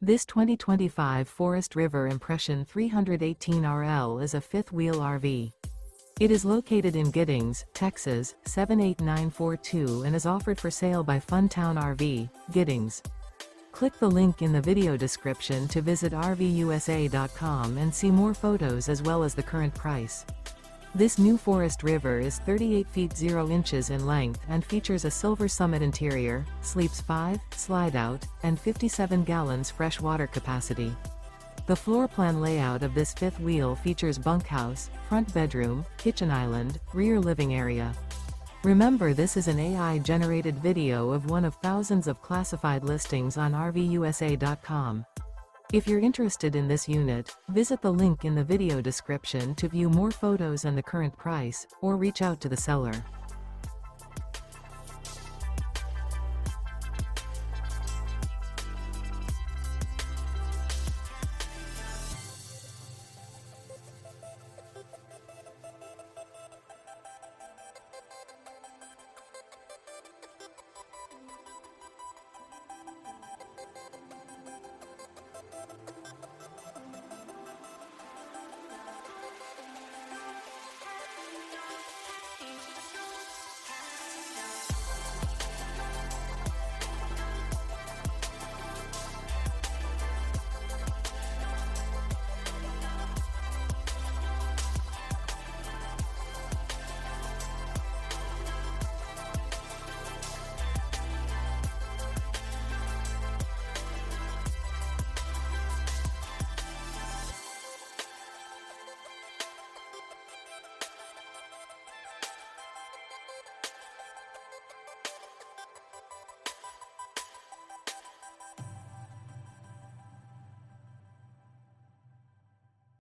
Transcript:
This 2025 Forest River Impression 318RL is a fifth-wheel RV. It is located in Giddings, Texas, 78942 and is offered for sale by Funtown RV, Giddings. Click the link in the video description to visit RVUSA.com and see more photos as well as the current price. This new Forest River is 38 feet 0 inches in length and features a silver summit interior, sleeps 5, slide-out, and 57 gallons fresh water capacity. The floor plan layout of this fifth wheel features bunkhouse, front bedroom, kitchen island, rear living area. Remember, this is an AI-generated video of one of thousands of classified listings on RVUSA.com. If you're interested in this unit, visit the link in the video description to view more photos and the current price, or reach out to the seller.